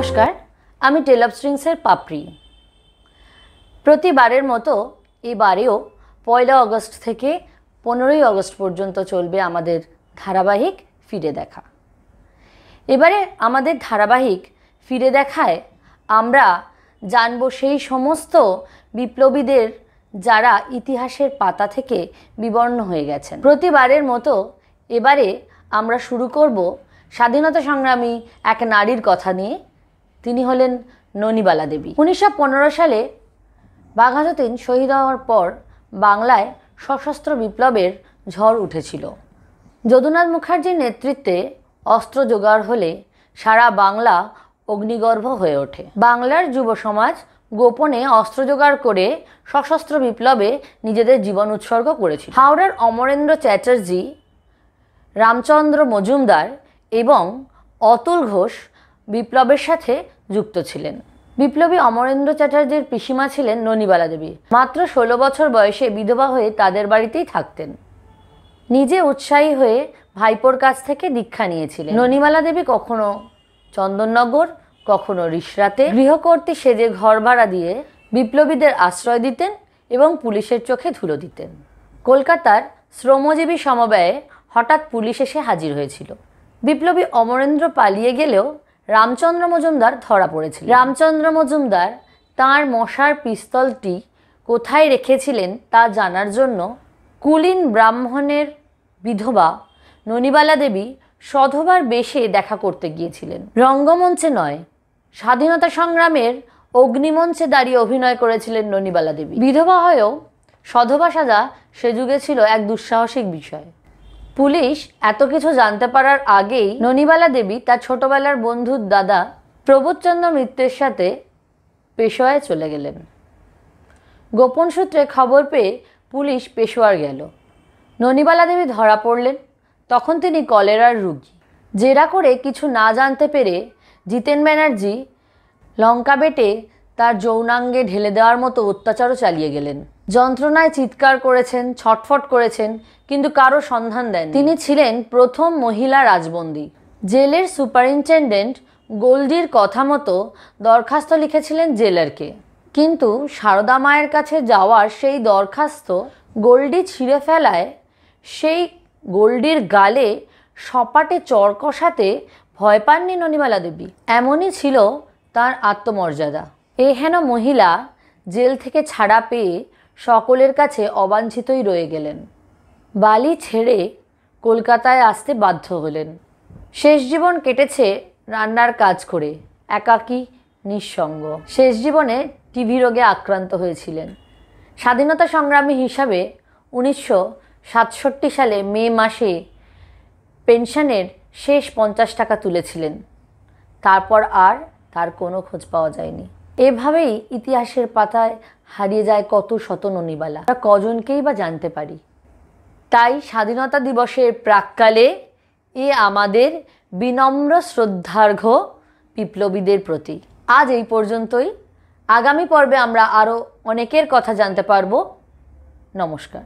নমস্কার, আমি টেল অফ স্ট্রিংসের পাপড়ি। প্রতিবারের মতো এবারেও ১ আগস্ট থেকে ১৫ আগস্ট পর্যন্ত চলবে আমাদের ধারাবাহিক ফিরে দেখা। এবারে আমাদের ধারাবাহিক ফিরে দেখায় আমরা জানব সেই সমস্ত বিপ্লবীদের যারা ইতিহাসের পাতা থেকে বিবর্ণ হয়ে গেছেন। প্রতিবারের মতো এবারে আমরা শুরু করব স্বাধীনতা সংগ্রামী এক নারীর কথা নিয়ে। তিনি হলেন ননিবালা দেবী। ১৯১৫ সালে বাঘাযতীন শহীদ হওয়ার পর বাংলায় সশস্ত্র বিপ্লবের ঝড় উঠেছিল। যদুনাথ মুখার্জির নেতৃত্বে অস্ত্র জোগাড় হলে সারা বাংলা অগ্নিগর্ভ হয়ে ওঠে। বাংলার যুব সমাজ গোপনে অস্ত্র জোগাড় করে সশস্ত্র বিপ্লবে নিজেদের জীবন উৎসর্গ করেছিল। হাওড়ার অমরেন্দ্র চ্যাটার্জি, রামচন্দ্র মজুমদার এবং অতুল ঘোষ বিপ্লবের সাথে যুক্ত ছিলেন। বিপ্লবী অমরেন্দ্র চ্যাটার্জির পিসিমা ছিলেন ননিবালা দেবী। মাত্র ১৬ বছর বয়সে বিধবা হয়ে তাদের বাড়িতেই থাকতেন। নিজে উৎসাহী হয়ে ভাইপোর কাছ থেকে দীক্ষা নিয়েছিলেন। ননিবালা দেবী কখনো চন্দননগর, কখনো রিষড়াতে গৃহকর্ত্রী সেজে ঘর ভাড়া দিয়ে বিপ্লবীদের আশ্রয় দিতেন এবং পুলিশের চোখে ধুলো দিতেন। কলকাতার শ্রমজীবী সমবায়ে হঠাৎ পুলিশ এসে হাজির হয়েছিল। বিপ্লবী অমরেন্দ্র পালিয়ে গেলেও রামচন্দ্র মজুমদার ধরা পড়েছিল। রামচন্দ্র মজুমদার তাঁর মশার পিস্তলটি কোথায় রেখেছিলেন তা জানার জন্য কুলীন ব্রাহ্মণের বিধবা ননিবালা দেবী সধবার বেশে দেখা করতে গিয়েছিলেন। রঙ্গমঞ্চে নয়, স্বাধীনতা সংগ্রামের অগ্নিমঞ্চে দাঁড়িয়ে অভিনয় করেছিলেন ননিবালা দেবী। বিধবা হয়েও সধবা সাজা সে যুগে ছিল এক দুঃসাহসিক বিষয়। পুলিশ এত কিছু জানতে পারার আগেই ননিবালা দেবী তার ছোটবেলার বন্ধুর দাদা প্রবোধচন্দ্র মিত্রের সাথে পেশোয়ায় চলে গেলেন। গোপন সূত্রে খবর পেয়ে পুলিশ পেশোয়ার গেল। ননিবালা দেবী ধরা পড়লেন। তখন তিনি কলেরার রোগী। জেরা করে কিছু না জানতে পেরে জিতেন ব্যানার্জি লঙ্কা বেটে তার যৌনাঙ্গে ঢেলে দেওয়ার মতো অত্যাচারও চালিয়ে গেলেন। যন্ত্রণায় চিৎকার করেছেন, ছটফট করেছেন, কিন্তু কারো সন্ধান দেন। তিনি ছিলেন প্রথম মহিলা রাজবন্দী। জেলের সুপারিনটেন্ডেন্ট গোল্ডির কথা মতো দরখাস্ত লিখেছিলেন জেলারকে, কিন্তু সারদা মায়ের কাছে যাওয়ার সেই দরখাস্ত গোল্ডি ছিঁড়ে ফেলায় সেই গোল্ডির গালে সপাটে চর কষাতে ভয় পাননি ননিবালা দেবী। এমনই ছিল তার আত্মমর্যাদা। এ হেন মহিলা জেল থেকে ছাড়া পেয়ে সকলের কাছে অবাঞ্ছিতই রয়ে গেলেন। বালি ছেড়ে কলকাতায় আসতে বাধ্য হলেন। শেষ জীবন কেটেছে রান্নার কাজ করে, একাকী, নিঃসঙ্গ। শেষ জীবনে টিবি রোগে আক্রান্ত হয়েছিলেন। স্বাধীনতা সংগ্রামী হিসাবে ১৯৬৭ সালে মে মাসে পেনশনের শেষ ৫০ টাকা তুলেছিলেন। তারপর আর তার কোনো খোঁজ পাওয়া যায়নি। এভাবেই ইতিহাসের পাতায় হারিয়ে যায় কত শত ননিবালা। আমরা কজনকেই বা জানতে পারি। তাই স্বাধীনতা দিবসের প্রাক্কালে এ আমাদের বিনম্র শ্রদ্ধার্ঘ্য বিপ্লবীদের প্রতি। আজ এই পর্যন্তই। আগামী পর্বে আমরা আরও অনেকের কথা জানতে পারব। নমস্কার।